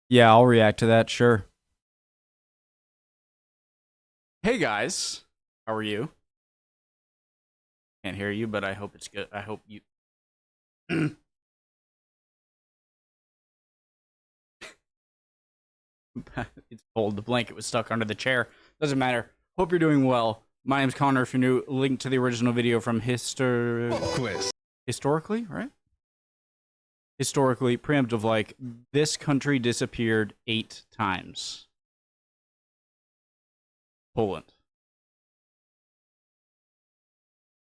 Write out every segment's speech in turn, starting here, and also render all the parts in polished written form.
Yeah, I'll react to that, sure. Hey guys, how are you? Can't hear you, but I hope it's good. I hope you. It's cold. The blanket was stuck under the chair. Doesn't matter. Hope you're doing well. My name's Connor. If you're new, link to the original video from historically, right? Historically, preemptive, like, this country disappeared 8 times. Poland.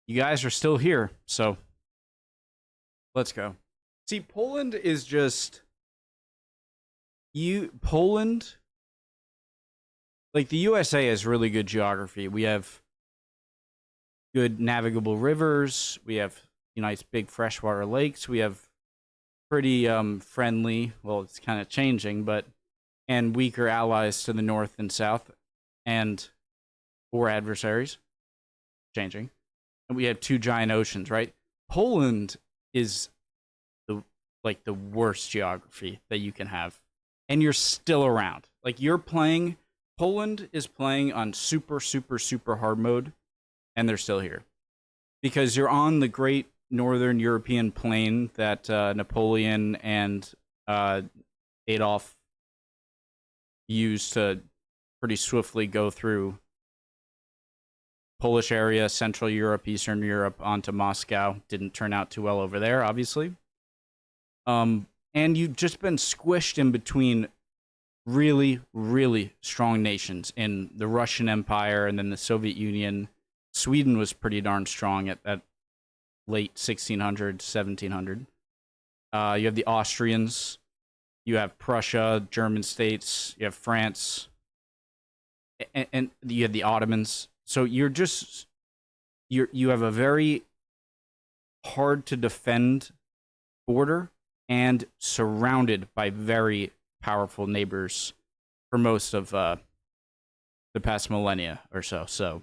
You guys are still here, so let's go. See, Poland is just Poland, like the USA has really good geography. We have good navigable rivers. We have nice big freshwater lakes. We have pretty friendly, well, it's kind of changing, and weaker allies to the north and south, or adversaries, changing. And we have 2 giant oceans, right? Poland is the worst geography that you can have. And you're still around. Like, Poland is playing on super, super, super hard mode, and they're still here. Because you're on the great northern European plain that Napoleon and Adolf used to pretty swiftly go through Polish area, Central Europe, Eastern Europe, onto Moscow. Didn't turn out too well over there, obviously. And you've just been squished in between really, really strong nations in the Russian Empire and then the Soviet Union. Sweden was pretty darn strong at late 1600s, 1700. You have the Austrians. You have Prussia, German states. You have France. And you have the Ottomans. So you have a very hard to defend border and surrounded by very powerful neighbors for most of the past millennia or so. So,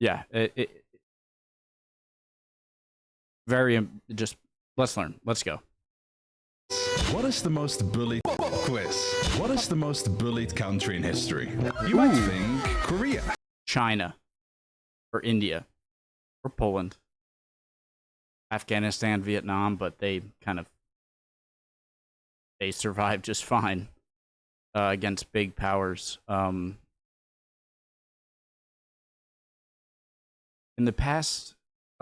yeah, let's learn. Let's go. What is the most bullied quiz? What is the most bullied country in history? You might think Korea. China, or India, or Poland, Afghanistan, Vietnam, but they survived just fine against big powers. In the past,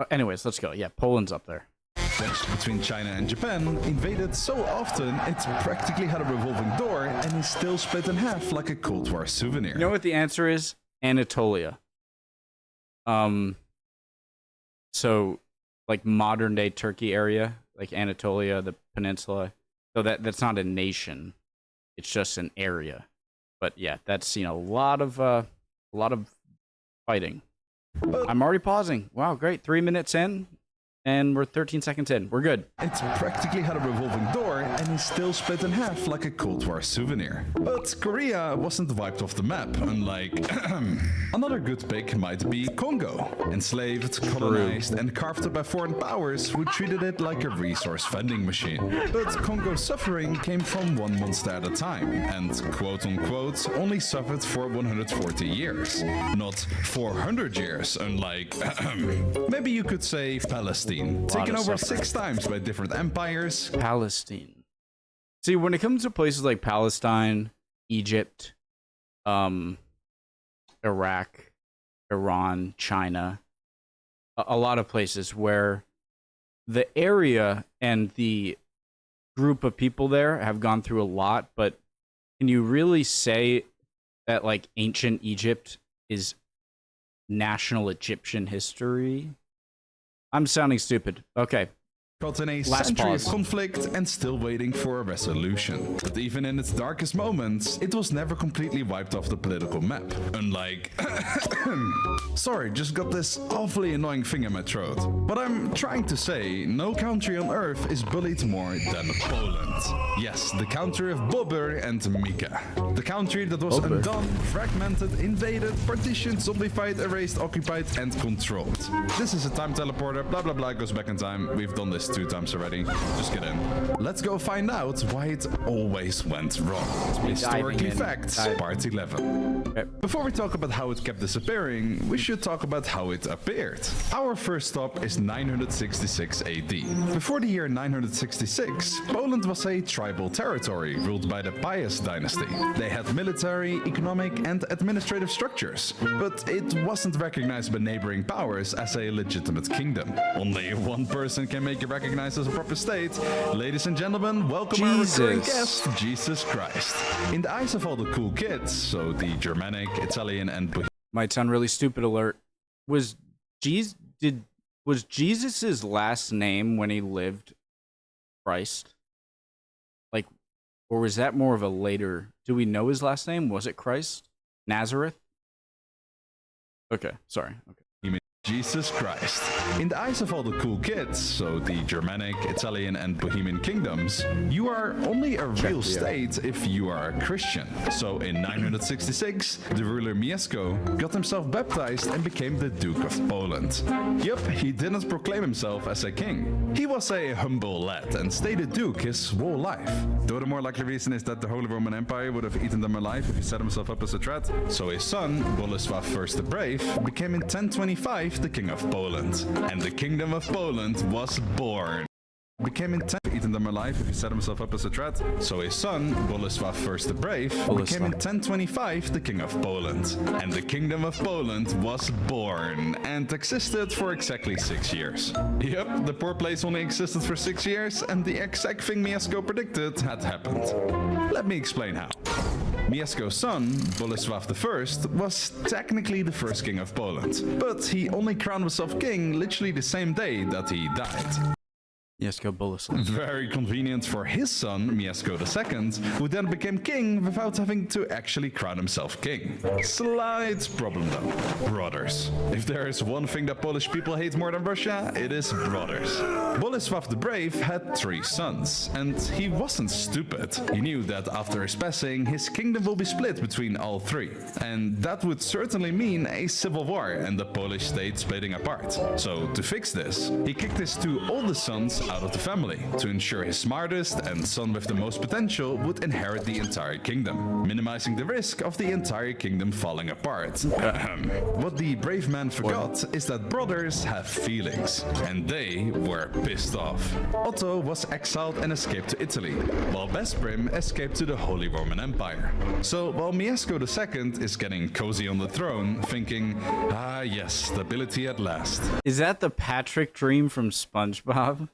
anyways, let's go. Yeah, Poland's up there. Wedged between China and Japan, invaded so often it practically had a revolving door and is still split in half like a Cold War souvenir. You know what the answer is? Anatolia. So like modern day Turkey area, like Anatolia, the peninsula. So that's not a nation. It's just an area. But yeah, that's seen a lot of fighting. I'm already pausing. Wow, great. 3 minutes in. And we're 13 seconds in. We're good. It practically had a revolving door and is still split in half like a Cold War souvenir. But Korea wasn't wiped off the map, unlike... Another good pick might be Congo. Enslaved, colonized, and carved up by foreign powers who treated it like a resource vending machine. But Congo's suffering came from one monster at a time, and quote-unquote only suffered for 140 years. Not 400 years, unlike... Maybe you could say Palestine. Taken over 6 times by different empires. Palestine. See, when it comes to places like Palestine, Egypt, Iraq, Iran, China, a lot of places where the area and the group of people there have gone through a lot, but can you really say that, like, ancient Egypt is national Egyptian history? I'm sounding stupid. Okay. Caught in a century of conflict and still waiting for a resolution. But even in its darkest moments, it was never completely wiped off the political map. Unlike... Sorry, just got this awfully annoying thing in my throat. But I'm trying to say, no country on earth is bullied more than Poland. Yes, the country of Bobber and Mika. The country that was undone, fragmented, invaded, partitioned, zombified, erased, occupied, and controlled. This is a time teleporter, blah blah blah, goes back in time. We've done this this 2 times already. Just get in. Let's go find out why it always went wrong. Historically Facts, Part 11. Okay. Before we talk about how it kept disappearing, we should talk about how it appeared. Our first stop is 966 AD. Before the year 966, Poland was a tribal territory ruled by the Pius dynasty. They had military, economic and administrative structures, but it wasn't recognized by neighboring powers as a legitimate kingdom. Only one person can make it recognized as a proper state. Ladies and gentlemen, welcome our recurring guest, Jesus Christ. In the eyes of all the cool kids, so the Germanic, Italian and Might sound really stupid alert. Was Jesus's last name when he lived Christ? Like, or was that more of a later? Do we know his last name? Was it Christ? Nazareth? Okay, sorry. Okay. Jesus Christ. In the eyes of all the cool kids, so the Germanic, Italian and Bohemian kingdoms, you are only a real state if you are a Christian. So in 966, the ruler Mieszko got himself baptized and became the Duke of Poland. Yup, he didn't proclaim himself as a king. He was a humble lad and stayed a duke his whole life. Though the more likely reason is that the Holy Roman Empire would have eaten them alive if he set himself up as a threat. So his son, Bolesław I the Brave, became in 1025 the King of Poland, and the Kingdom of Poland was born. Became intent eating them alive if he set himself up as a threat. So his son, Bolesław I the Brave, became in 1025 the King of Poland, and the Kingdom of Poland was born and existed for exactly 6 years. Yep, the poor place only existed for 6 years, and the exact thing Mieszko predicted had happened. Let me explain how. Mieszko's son, Bolesław I, was technically the first king of Poland, but he only crowned himself king literally the same day that he died. Mieszko Bolesław. Very convenient for his son, Mieszko II, who then became king without having to actually crown himself king. Slight problem though. Brothers. If there is one thing that Polish people hate more than Russia, it is brothers. Bolesław the Brave had 3 sons, and he wasn't stupid. He knew that after his passing, his kingdom will be split between all 3, and that would certainly mean a civil war and the Polish state splitting apart. So to fix this, he kicked his 2 oldest sons out of the family to ensure his smartest and son with the most potential would inherit the entire kingdom, minimizing the risk of the entire kingdom falling apart. What the brave man forgot is that brothers have feelings, and they were pissed off. Otto was exiled and escaped to Italy, while Besprim escaped to the Holy Roman Empire. So while Mieszko II is getting cozy on the throne, thinking, ah yes, stability at last. Is that the Patrick dream from SpongeBob?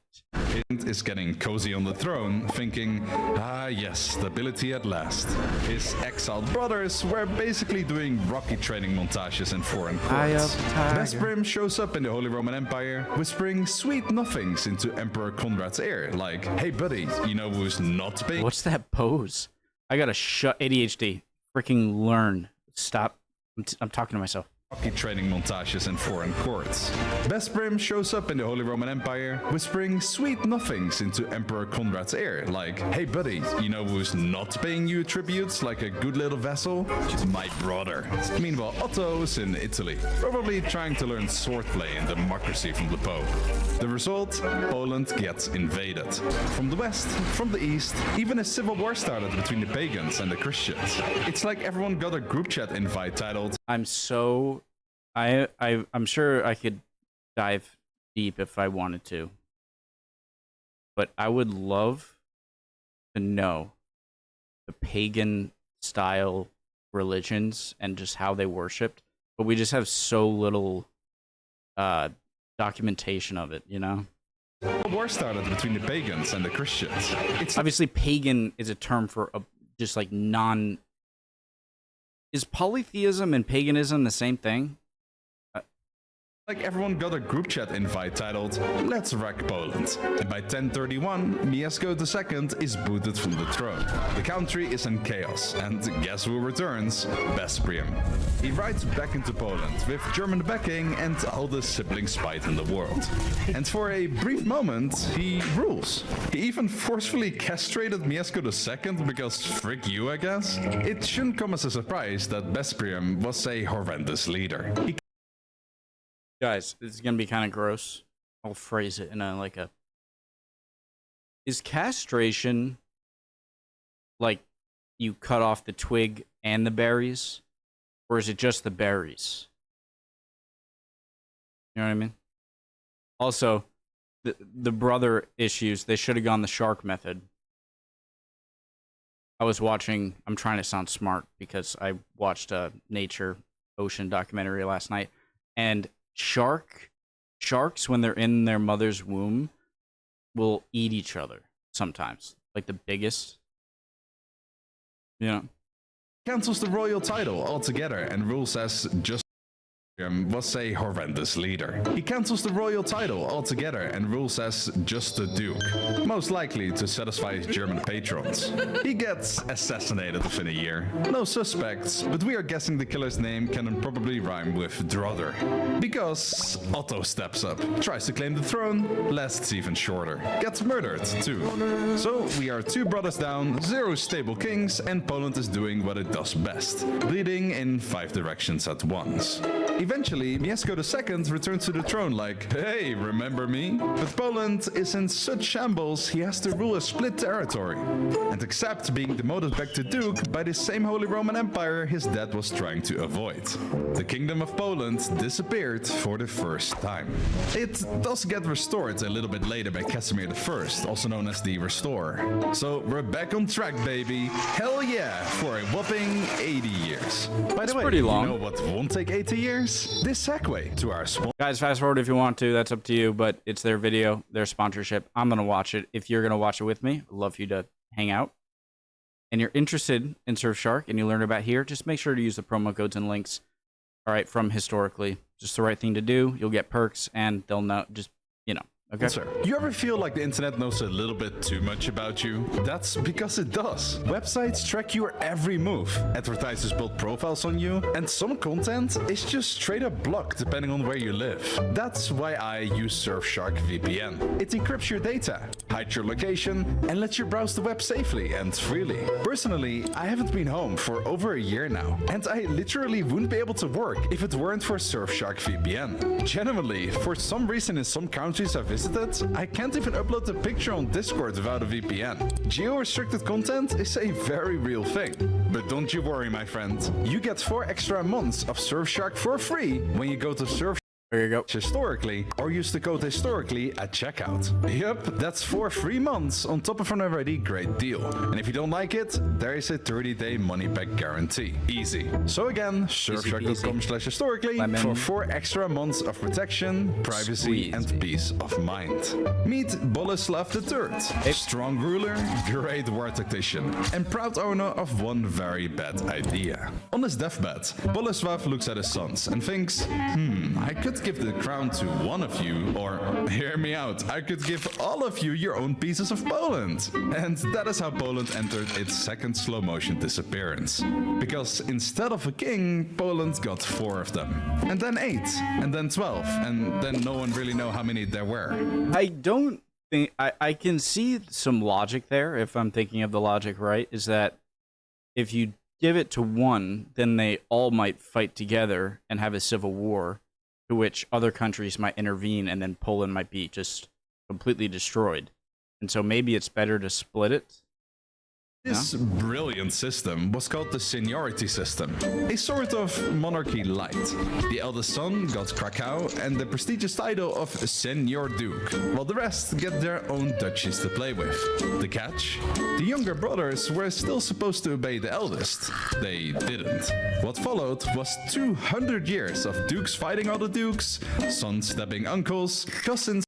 Is getting cozy on the throne, thinking, ah yes, stability at last. His exiled brothers were basically doing Rocky training montages in foreign courts. Besprim shows up in the Holy Roman Empire, whispering sweet nothings into Emperor Conrad's ear, like, hey buddy, you know who's not paying? What's that pose? I gotta shut ADHD. Freaking learn. Stop. I'm talking to myself. Rocky training montages in foreign courts. Besprim shows up in the Holy Roman Empire, whispering sweet nothings into Emperor Conrad's ear, like, hey buddy, you know who's not paying you tributes like a good little vassal? My brother. Meanwhile, Otto's in Italy, probably trying to learn swordplay and democracy from the Pope. The result? Poland gets invaded. From the west, from the east, even a civil war started between the pagans and the Christians. It's like everyone got a group chat invite titled, I'm sure I could dive deep if I wanted to. But I would love to know the pagan style religions and just how they worshipped. But we just have so little documentation of it, you know? a war started between the pagans and the Christians. It's Obviously, pagan is a term for just like non... Is polytheism and paganism the same thing? like everyone got a group chat invite titled, Let's Wreck Poland. And by 1031, Mieszko II is booted from the throne. The country is in chaos, and guess who returns? Besprim. He rides back into Poland with German backing and all the sibling spite in the world. And for a brief moment, he rules. He even forcefully castrated Mieszko II because frick you, I guess? It shouldn't come as a surprise that Besprim was a horrendous leader. Guys, this is gonna be kind of gross. I'll phrase it in a Is castration like you cut off the twig and the berries, or is it just the berries? You know what I mean? Also, the brother issues, they should have gone the shark method. I was watching, I'm trying to sound smart because I watched a nature ocean documentary last night, and sharks, when they're in their mother's womb, will eat each other sometimes. Like the biggest. You know? Cancels the royal title altogether and rules as just was a horrendous leader. He cancels the royal title altogether and rules as just a duke, most likely to satisfy his German patrons. He gets assassinated within a year. No suspects, but we are guessing the killer's name can probably rhyme with Drother. Because Otto steps up, tries to claim the throne, lasts even shorter, gets murdered too. So we are 2 brothers down, 0 stable kings, and Poland is doing what it does best, bleeding in 5 directions at once. Eventually, Mieszko II returns to the throne like, hey, remember me? But Poland is in such shambles, he has to rule a split territory and accept being demoted back to Duke by the same Holy Roman Empire his dad was trying to avoid. The Kingdom of Poland disappeared for the first time. It does get restored a little bit later by Casimir I, also known as the Restorer. So we're back on track, baby. Hell yeah, for a whopping 80 years. By the way, pretty long. You know what won't take 80 years? This segue to our sponsor. Guys, fast forward if you want to. That's up to you, but it's their video, their sponsorship. I'm going to watch it. If you're going to watch it with me, I'd love for you to hang out. And you're interested in Surfshark and you learn about here, just make sure to use the promo codes and links. All right, from historically. Just the right thing to do. You'll get perks and they'll know, just, you know. Okay. Sir, you ever feel like the internet knows a little bit too much about you? That's because it does. Websites track your every move, advertisers build profiles on you, and some content is just straight up blocked depending on where you live. That's why I use Surfshark VPN. It encrypts your data, hides your location, and lets you browse the web safely and freely. Personally, I haven't been home for over a year now, and I literally wouldn't be able to work if it weren't for Surfshark VPN. Genuinely, for some reason in some countries I've visited, I can't even upload a picture on Discord without a VPN. Geo-restricted content is a very real thing. But don't you worry, my friend. You get 4 extra months of Surfshark for free when you go to Surfshark. There you go. Historically, or use the code historically at checkout. Yep, that's 4 free months on top of an already great deal. And if you don't like it, there is a 30-day money-back guarantee. Easy. So again, surfshark.com/historically for 4 extra months of protection, privacy, and peace of mind. Meet Boleslav III, strong ruler, great war tactician, and proud owner of one very bad idea. On his deathbed, Boleslav looks at his sons and thinks, I could give the crown to one of you, or hear me out, I could give all of you your own pieces of Poland. And that is how Poland entered its second slow motion disappearance. Because instead of a king, Poland got 4 of them. And then 8, and then 12, and then no one really know how many there were. I don't think, I can see some logic there, if I'm thinking of the logic right, is that if you give it to one, then they all might fight together and have a civil war, to which other countries might intervene, and then Poland might be just completely destroyed. And so maybe it's better to split it. This brilliant system was called the seniority system, a sort of monarchy light. The eldest son got Krakow and the prestigious title of Senior Duke, while the rest get their own duchies to play with. The catch? The younger brothers were still supposed to obey the eldest. They didn't. What followed was 200 years of dukes fighting other dukes, sons stabbing uncles, cousins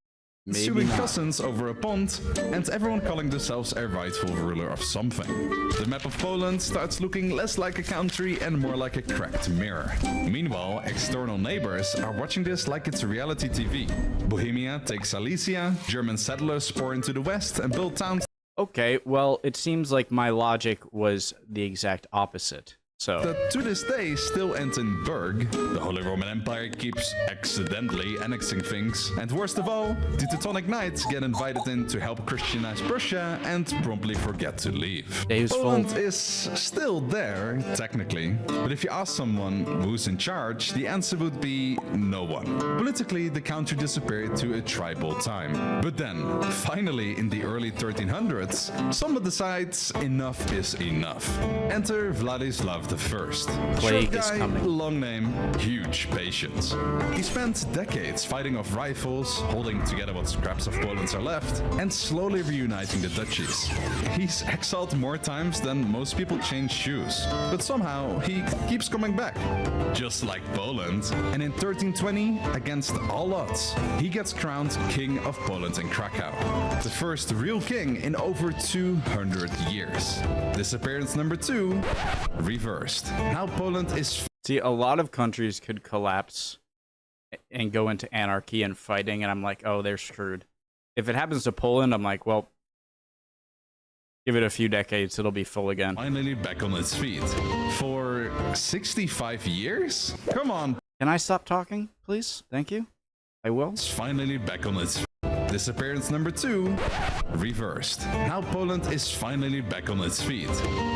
suing cousins over a pond, and everyone calling themselves a rightful ruler of something. The map of Poland starts looking less like a country and more like a cracked mirror. Meanwhile, external neighbors are watching this like it's reality TV. Bohemia takes Silesia, German settlers pour into the west and build towns. Okay, well, it seems like my logic was the exact opposite. So that to this day still ends in Berg. The Holy Roman Empire keeps accidentally annexing things. And worst of all, the Teutonic Knights get invited in to help Christianize Prussia and promptly forget to leave. Dave's Poland fault. is still there, technically. But if you ask someone who's in charge, the answer would be no one. Politically, the country disappeared to a tribal time. But then, finally in the early 1300s, someone decides enough is enough. Enter Vladislav I. Plague Short is guy, coming. long name, huge patience. He spent decades fighting off rivals, holding together what scraps of Poland are left, and slowly reuniting the duchies. He's exiled more times than most people change shoes, but somehow he keeps coming back. Just like Poland, and in 1320, against all odds, he gets crowned King of Poland in Krakow. The first real king in over 200 years. Disappearance number 2, reversed. Now Poland is see, a lot of countries could collapse and go into anarchy and fighting, and I'm like, oh, they're screwed. If it happens to Poland, I'm like, well, give it a few decades, it'll be full again. finally back on its feet. For 65 years? Come on, Can I stop talking, please? Thank you. I will. it's finally back on its feet. Disappearance number 2, reversed. Now Poland is finally back on its feet.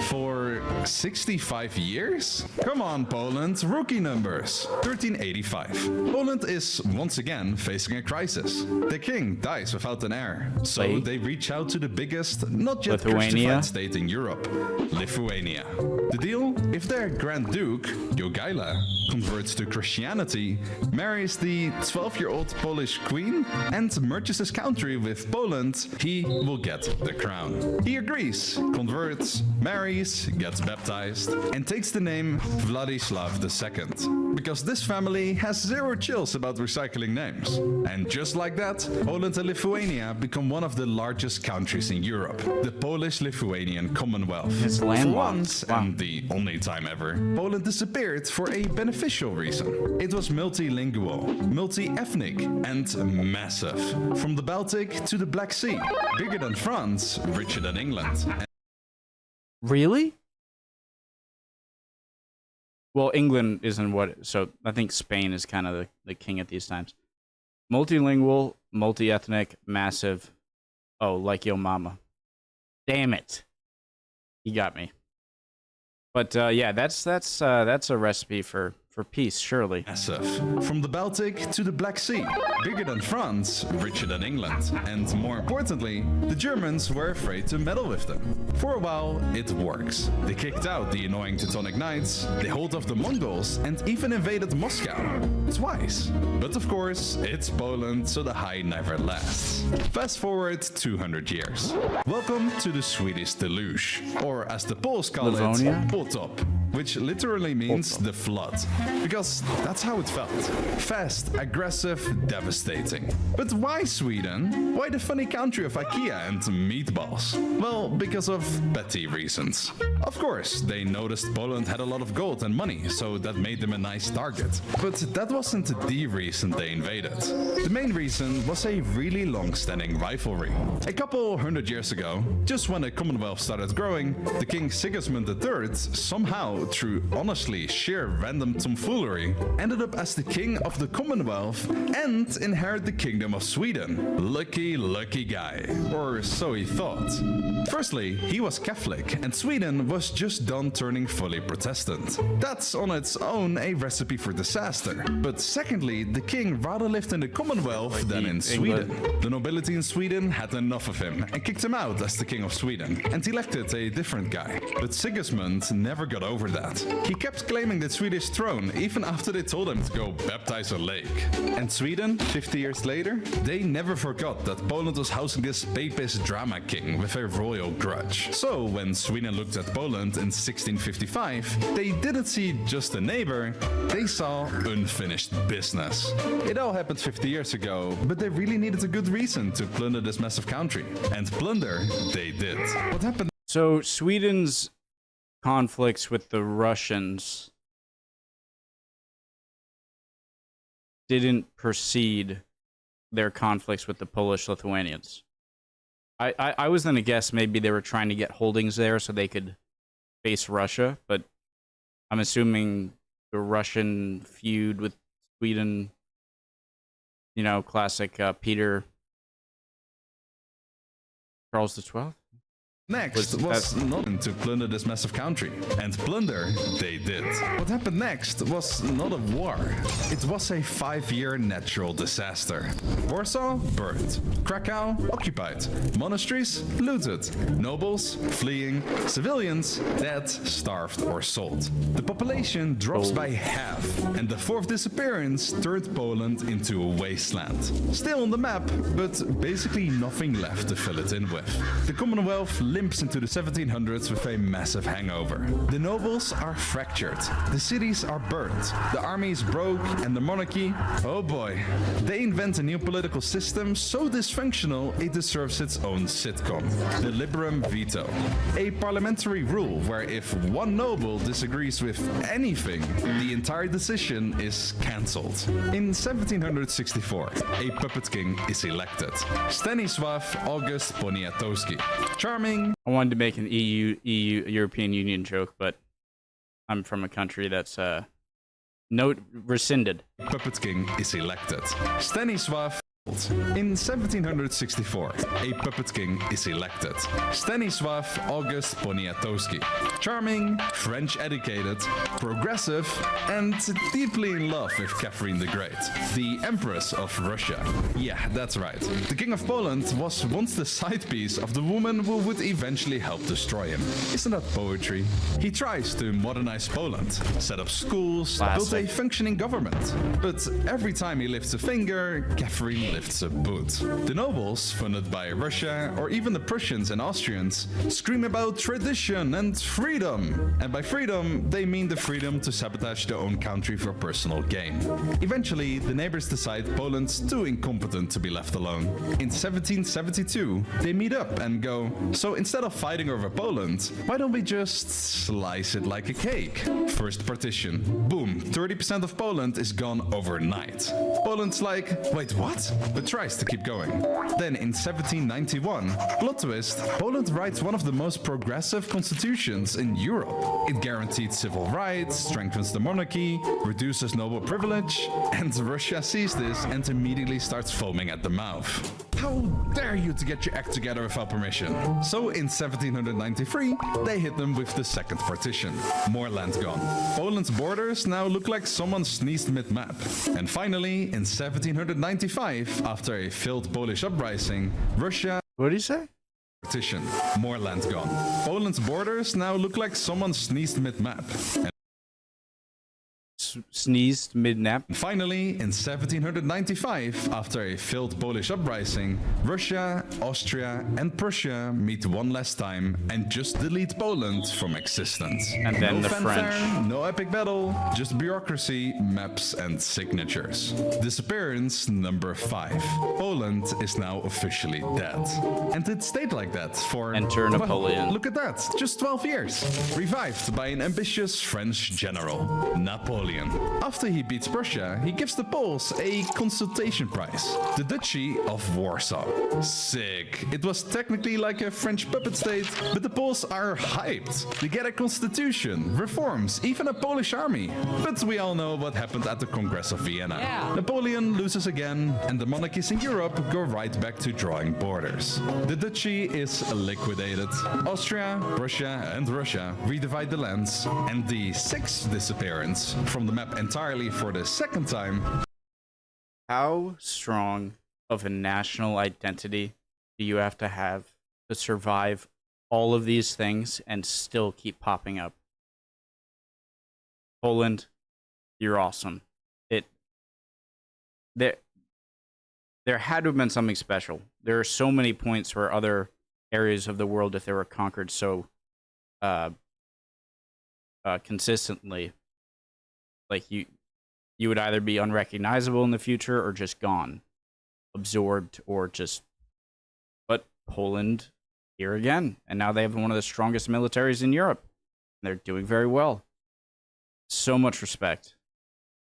For 65 years? Come on, Poland, rookie numbers. 1385. Poland is once again facing a crisis. The king dies without an heir. So Wait. they reach out to the biggest, not yet Lithuania? Christified state in Europe, Lithuania. The deal? If their Grand Duke, Jogaila, converts to Christianity, marries the 12-year-old Polish queen, and merges his country with Poland, he will get the crown. He agrees, converts, marries, gets baptized, and takes the name Vladislav II. Because this family has zero chills about recycling names. And just like that, Poland and Lithuania become one of the largest countries in Europe, the Polish-Lithuanian Commonwealth. It's For landlocked. once, Wow. and the only time ever, Poland disappeared for a beneficial reason. It was multilingual, multi-ethnic, and massive. From the Baltic to the Black Sea. Bigger than France, richer than England. Really? Well, England isn't what, so I think Spain is kind of the king at these times. Multilingual, multi-ethnic, massive. Oh, like yo mama. Damn it. He got me. But yeah, that's a recipe for peace, surely. Massive. From the Baltic to the Black Sea. Bigger than France, richer than England. And more importantly, the Germans were afraid to meddle with them. For a while, it works. They kicked out the annoying Teutonic Knights, they hold off the Mongols, and even invaded Moscow. Twice. But of course, it's Poland, so the high never lasts. Fast forward 200 years. Welcome to the Swedish deluge. Or as the Poles call Livonia? it, potop. Which literally means the flood. Because that's how it felt. Fast, aggressive, devastating. But why Sweden? Why the funny country of IKEA and meatballs? Well, because of petty reasons. Of course, they noticed Poland had a lot of gold and money, so that made them a nice target. But that wasn't the reason they invaded. The main reason was a really long-standing rivalry. A couple hundred years ago, just when the Commonwealth started growing, the King Sigismund III somehow, through honestly sheer random tomfoolery, ended up as the king of the Commonwealth and inherited the kingdom of Sweden. Lucky, lucky guy. Or so he thought. Firstly, he was Catholic and Sweden was just done turning fully Protestant. That's on its own a recipe for disaster. But secondly, the king rather lived in the Commonwealth than in Sweden. The nobility in Sweden had enough of him and kicked him out as the king of Sweden and elected a different guy. But Sigismund never got over that. He kept claiming the Swedish throne even after they told him to go baptize a lake. And Sweden, 50 years later, they never forgot that Poland was housing this papist drama king with a royal grudge. So when Sweden looked at Poland in 1655, they didn't see just a neighbor, they saw unfinished business. It all happened 50 years ago, but they really needed a good reason to plunder this massive country. And plunder, they did. What happened? So Sweden's conflicts with the Russians didn't precede their conflicts with the Polish Lithuanians. I was going to guess maybe they were trying to get holdings there so they could face Russia, but I'm assuming the Russian feud with Sweden, you know, classic Peter Charles XII. Next was not to plunder this massive country. And plunder they did. What happened next was not a war. It was a 5-year natural disaster. Warsaw burned. Krakow occupied. Monasteries looted. Nobles fleeing. Civilians dead, starved or sold. The population drops by half. And the fourth disappearance turned Poland into a wasteland. Still on the map, but basically nothing left to fill it in with. The Commonwealth limps into the 1700s with a massive hangover. The nobles are fractured, the cities are burned, the army is broke, and the monarchy, oh boy. They invent a new political system so dysfunctional it deserves its own sitcom. The Liberum Veto. A parliamentary rule where if one noble disagrees with anything, the entire decision is cancelled. In 1764, a puppet king is elected. Stanisław August Poniatowski. Charming. I wanted to make an European Union joke, but I'm from a country that's rescinded. Puppet king is elected. Stanisław. In 1764, a puppet king is elected. Stanisław August Poniatowski. Charming, French educated, progressive, and deeply in love with Catherine the Great, the Empress of Russia. Yeah, that's right. The King of Poland was once the side piece of the woman who would eventually help destroy him. Isn't that poetry? He tries to modernize Poland, set up schools, build a functioning government. But every time he lifts a finger, Catherine lifts a boot. The nobles, funded by Russia or even the Prussians and Austrians, scream about tradition and freedom. And by freedom, they mean the freedom to sabotage their own country for personal gain. Eventually, the neighbors decide Poland's too incompetent to be left alone. In 1772, they meet up and go, so instead of fighting over Poland, why don't we just slice it like a cake? First partition. Boom, 30% of Poland is gone overnight. Poland's like, wait, what? But tries to keep going. Then in 1791, plot twist, Poland writes one of the most progressive constitutions in Europe. It guaranteed civil rights, strengthens the monarchy, reduces noble privilege, and Russia sees this and immediately starts foaming at the mouth. How dare you to get your act together without permission? So in 1793, they hit them with the second partition. More land gone. Poland's borders now look like someone sneezed mid-map. And finally, in 1795, after a failed Polish uprising, Russia... What did he say? Partition. More land gone. Poland's borders now look like someone sneezed mid-map. Sneezed mid-nap. Finally, in 1795, after a failed Polish uprising, Russia, Austria, and Prussia meet one last time and just delete Poland from existence. And then no the fanfare, French. no epic battle, just bureaucracy, maps, and signatures. Disappearance number 5. Poland is now officially dead. And it stayed like that for... Enter Napoleon. Well, look at that, just 12 years. Revived by an ambitious French general, Napoleon. After he beats Prussia, he gives the Poles a consultation prize, the Duchy of Warsaw. Sick. It was technically like a French puppet state, but the Poles are hyped. They get a constitution, reforms, even a Polish army. But we all know what happened at the Congress of Vienna. Yeah. Napoleon loses again, and the monarchies in Europe go right back to drawing borders. The duchy is liquidated. Austria, Prussia, and Russia redivide the lands, and the sixth disappearance from the map entirely for the second time. How strong of a national identity do you have to survive all of these things and still keep popping up? Poland, you're awesome. There had to have been something special. There are so many points where other areas of the world, if they were conquered so consistently, like you would either be unrecognizable in the future or just gone, absorbed, or just... But Poland, here again, and now they have one of the strongest militaries in Europe. They're doing very well. So much respect.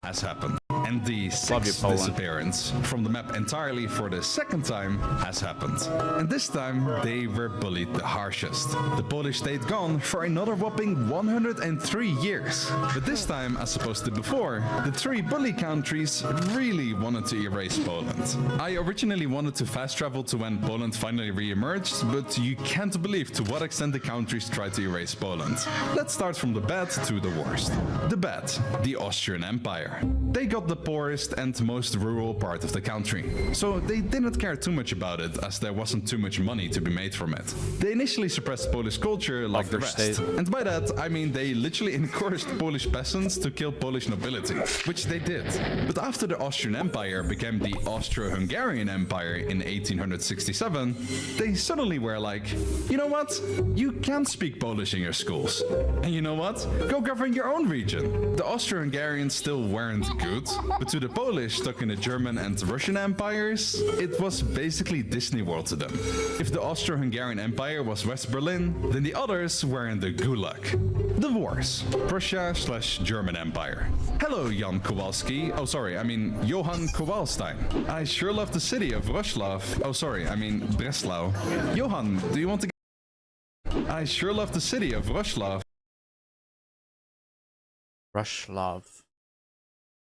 has happened. And the Love you, sixth Poland. disappearance from the map entirely for the second time has happened. And this time, they were bullied the harshest. The Polish stayed gone for another whopping 103 years. But this time, as opposed to before, the three bully countries really wanted to erase Poland. I originally wanted to fast travel to when Poland finally re-emerged, but you can't believe to what extent the countries tried to erase Poland. Let's start from the bad to the worst. The bad, the Austrian Empire. They got the poorest and most rural part of the country, so they didn't care too much about it as there wasn't too much money to be made from it. They initially suppressed Polish culture like the rest, and by that I mean they literally encouraged Polish peasants to kill Polish nobility, which they did. But after the Austrian Empire became the Austro-Hungarian Empire in 1867, they suddenly were like, you know what? You can speak Polish in your schools. And you know what? Go govern your own region. The Austro-Hungarians still weren't good, but to the Polish stuck in the German and Russian empires, it was basically Disney World to them. If the Austro-Hungarian Empire was West Berlin, then the others were in the Gulag. The wars. Prussia/German Empire. Hello, Jan Kowalski. Oh, sorry, I mean Johann Kowalstein. I sure love the city of Wrocław. Oh, sorry, I mean Breslau. Johann, do you want to... I sure love the city of Wrocław. Rushlov.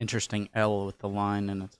Interesting L with the line in it.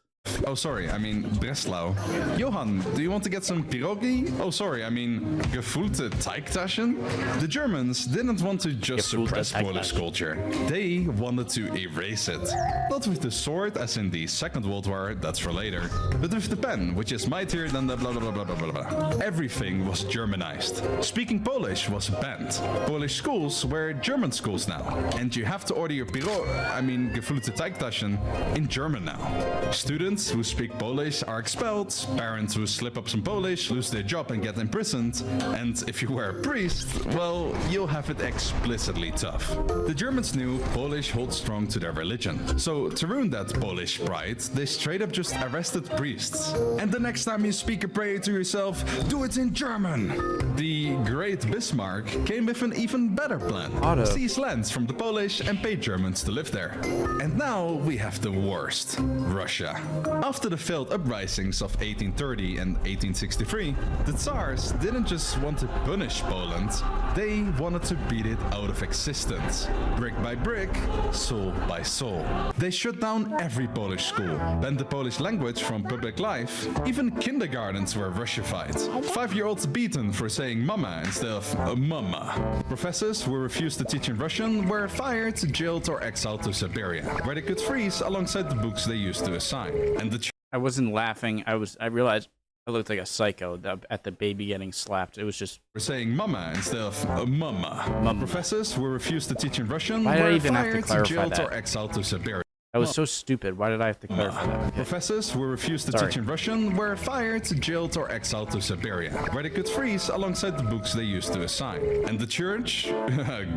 Oh, sorry, I mean Breslau. Johann, do you want to get some pierogi? Oh, sorry, I mean gefüllte Teigtaschen? The Germans didn't want to just Gefüllte suppress Polish Teigtaschen. culture. They wanted to erase it. Not with the sword, as in the Second World War, that's for later, but with the pen, which is mightier than the blah blah blah blah blah blah. Everything was Germanized. Speaking Polish was banned. Polish schools were German schools now, and you have to order your gefüllte Teigtaschen in German now. Students who speak Polish are expelled, parents who slip up some Polish lose their job and get imprisoned, and if you were a priest, well, you'll have it explicitly tough. The Germans knew Polish holds strong to their religion, so to ruin that Polish pride, they straight up just arrested priests. And the next time you speak a prayer to yourself, do it in German! The great Bismarck came with an even better plan. Seize lands from the Polish and pay Germans to live there. And now we have the worst, Russia. After the failed uprisings of 1830 and 1863, the Tsars didn't just want to punish Poland, they wanted to beat it out of existence. Brick by brick, soul by soul. They shut down every Polish school, banned the Polish language from public life, even kindergartens were Russified. 5-year-olds beaten for saying mama instead of mama. Professors who refused to teach in Russian were fired, jailed or exiled to Siberia, where they could freeze alongside the books they used to assign. And I wasn't laughing. I realized I looked like a psycho at the baby getting slapped. It was just... We're saying mama instead of mama. Professors who refused to teach in Russian Why did I were even have to fired, clarify jailed that? or exiled to Siberia. That was so stupid. Why did I have to clarify that? Okay. Professors who refused to teach in Russian were fired, jailed or exiled to Siberia, where they could freeze alongside the books they used to assign. And the church?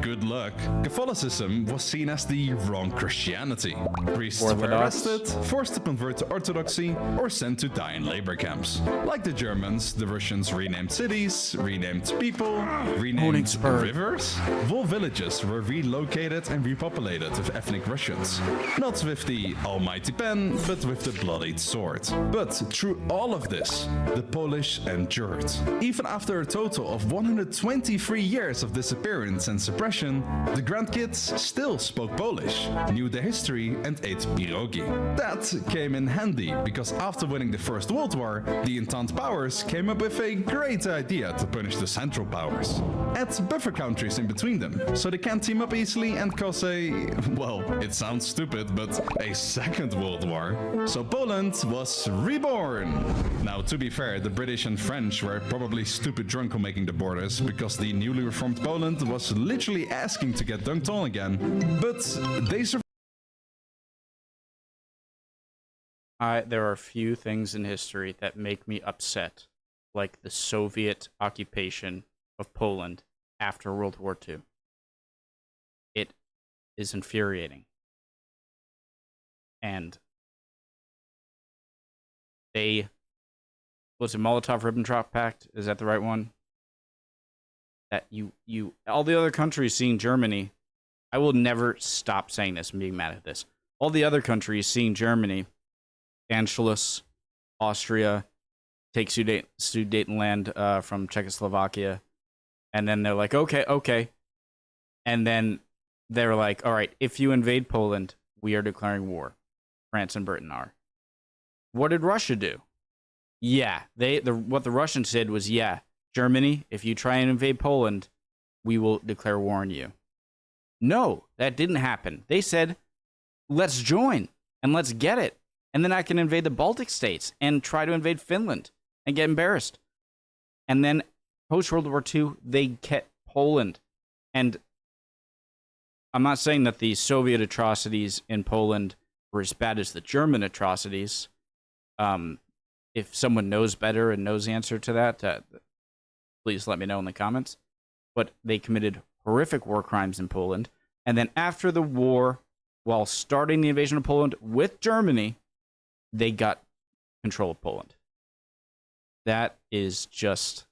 Good luck. Catholicism was seen as the wrong Christianity. Priests were arrested, forced to convert to Orthodoxy, or sent to die in labor camps. Like the Germans, the Russians renamed cities, renamed people, renamed rivers. Whole villages were relocated and repopulated with ethnic Russians. Not with the almighty pen, but with the bloodied sword. But through all of this, the Polish endured. Even after a total of 123 years of disappearance and suppression, the grandkids still spoke Polish, knew the history, and ate pierogi. That came in handy, because after winning the First World War, the Entente powers came up with a great idea to punish the Central powers. Add buffer countries in between them, so they can't team up easily and cause a... well, it sounds stupid, but a Second World War. So Poland was reborn! Now, to be fair, the British and French were probably stupid drunk on making the borders, because the newly reformed Poland was literally asking to get dunked on again, but they survived. There are few things in history that make me upset, like the Soviet occupation of Poland after World War II. It is infuriating. And was it Molotov-Ribbentrop Pact? Is that the right one? That all the other countries seeing Germany, I will never stop saying this and being mad at this. all the other countries seeing Germany, Anschluss, Austria, take Sudetenland from Czechoslovakia, and then they're like, okay. And then they're like, all right, if you invade Poland, we are declaring war. France and Britain are. What did Russia do? Yeah, what the Russians did was, yeah, Germany, if you try and invade Poland, we will declare war on you. No, that didn't happen. They said, let's join and let's get it. And then I can invade the Baltic states and try to invade Finland and get embarrassed. And then post-World War II, they kept Poland. And I'm not saying that the Soviet atrocities in Poland were as bad as the German atrocities. If someone knows better and knows the answer to that, please let me know in the comments. But they committed horrific war crimes in Poland. And then after the war, while starting the invasion of Poland with Germany, they got control of Poland. That is just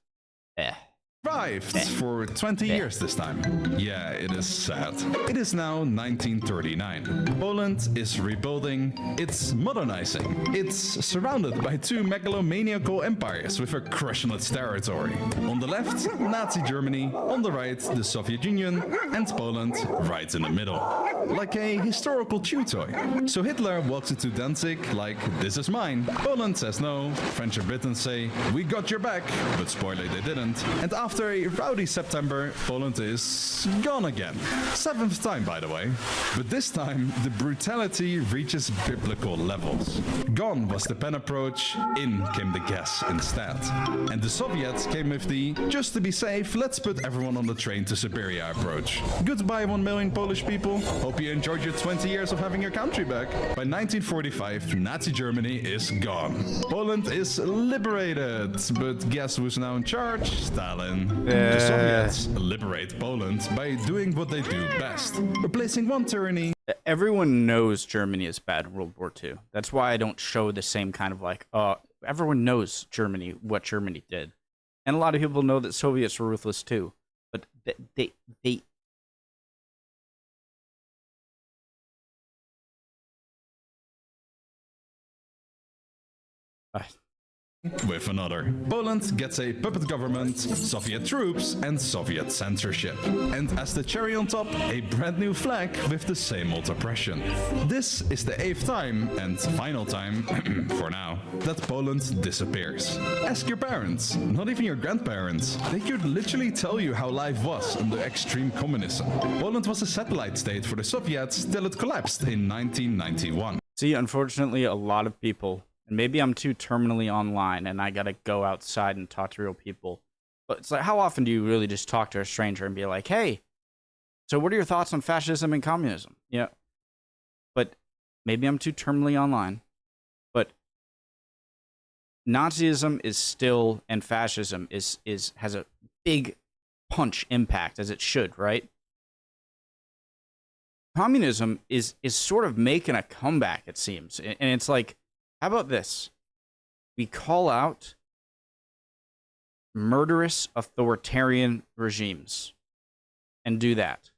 Survived for 20 years this time. Yeah, it is sad. It is now 1939. Poland is rebuilding, it's modernizing. It's surrounded by two megalomaniacal empires with a crush on its territory. On the left, Nazi Germany, on the right, the Soviet Union, and Poland right in the middle. Like a historical chew toy. So Hitler walks into Danzig like, this is mine. Poland says no, French and Britain say, we got your back, but spoiler, they didn't. And after a rowdy September, Poland is gone again. 7th time, by the way. But this time, the brutality reaches biblical levels. Gone was the pen approach, in came the gas instead. And the Soviets came with the, just to be safe, let's put everyone on the train to Siberia approach. Goodbye 1 million Polish people. Hope you enjoyed your 20 years of having your country back. By 1945, Nazi Germany is gone. Poland is liberated. But guess who's now in charge? Stalin. The Soviets liberate Poland by doing what they do best, replacing one tyranny. Everyone knows Germany is bad in World War II. That's why I don't show the same kind of like, everyone knows Germany, what Germany did. And a lot of people know that Soviets were ruthless too. But they with another. Poland gets a puppet government, Soviet troops, and Soviet censorship. And as the cherry on top, a brand new flag with the same old oppression. This is the 8th time, and final time, for now, that Poland disappears. Ask your parents, not even your grandparents. They could literally tell you how life was under extreme communism. Poland was a satellite state for the Soviets till it collapsed in 1991. See, unfortunately, a lot of people, and maybe I'm too terminally online and I gotta go outside and talk to real people. But it's like, how often do you really just talk to a stranger and be like, hey, so what are your thoughts on fascism and communism? Yeah. But maybe I'm too terminally online. But Nazism is still, and fascism has a big punch impact, as it should, right? Communism is sort of making a comeback, it seems. And it's like, how about this? We call out murderous authoritarian regimes and do that.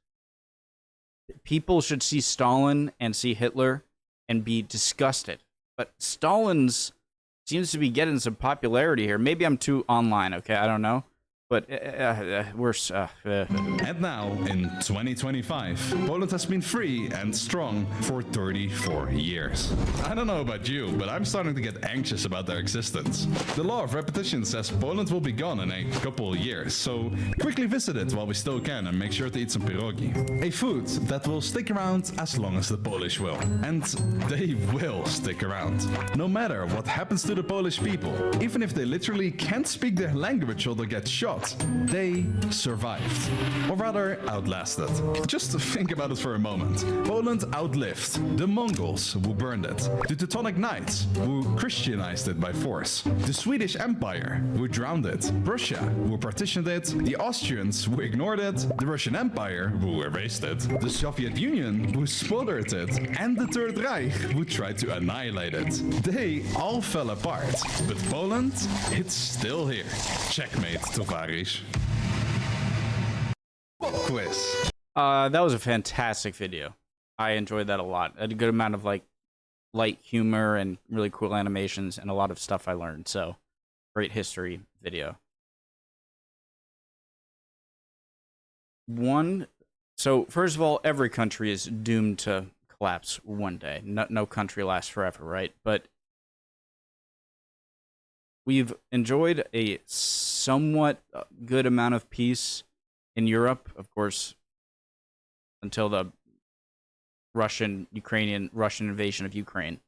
People should see Stalin and see Hitler and be disgusted. But Stalin's seems to be getting some popularity here. Maybe I'm too online, okay? I don't know. But we're... And now, in 2025, Poland has been free and strong for 34 years. I don't know about you, but I'm starting to get anxious about their existence. The law of repetition says Poland will be gone in a couple of years, so quickly visit it while we still can and make sure to eat some pierogi. A food that will stick around as long as the Polish will. And they will stick around. No matter what happens to the Polish people, even if they literally can't speak their language or they'll get shot, they survived. Or rather, outlasted. Just think about it for a moment. Poland outlived the Mongols, who burned it, the Teutonic Knights, who Christianized it by force, the Swedish Empire, who drowned it, Prussia, who partitioned it, the Austrians, who ignored it, the Russian Empire, who erased it, the Soviet Union, who smothered it, and the Third Reich, who tried to annihilate it. They all fell apart, but Poland, it's still here. Checkmate, Tovarish. Quiz. That was a fantastic video. I enjoyed that a lot. A good amount of like light humor and really cool animations and a lot of stuff I learned. So, great history video. So first of all, every country is doomed to collapse one day. No country lasts forever, right? But we've enjoyed a somewhat good amount of peace in Europe, of course, until the Russian invasion of Ukraine.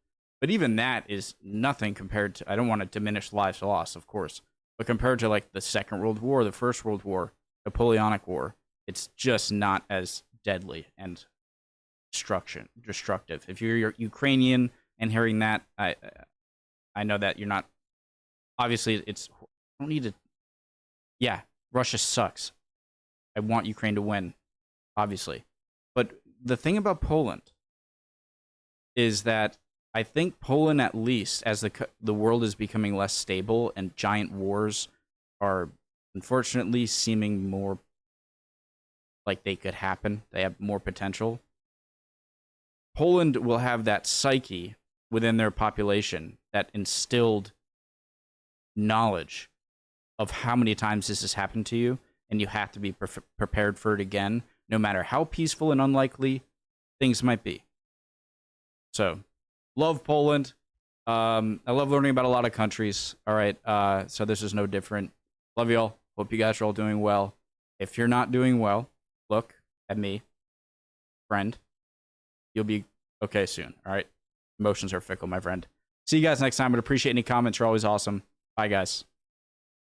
But even that is nothing compared to, I don't want to diminish lives lost, of course, but compared to like the Second World War, the First World War, Napoleonic War, it's just not as deadly and destructive. If you're Ukrainian and hearing that, I know that you're not. Obviously, I don't need to. Yeah, Russia sucks. I want Ukraine to win, obviously. But the thing about Poland is that I think Poland, at least, as the world is becoming less stable and giant wars are unfortunately seeming more like they could happen, they have more potential. Poland will have that psyche within their population that instilled knowledge of how many times this has happened to you, and you have to be prepared for it again, no matter how peaceful and unlikely things might be. So, love Poland. I love learning about a lot of countries. All right, so this is no different. Love y'all. Hope you guys are all doing well. If you're not doing well, look at me, friend. You'll be okay soon. All right. Emotions are fickle, my friend. See you guys next time. I'd appreciate any comments. You're always awesome. Bye, guys.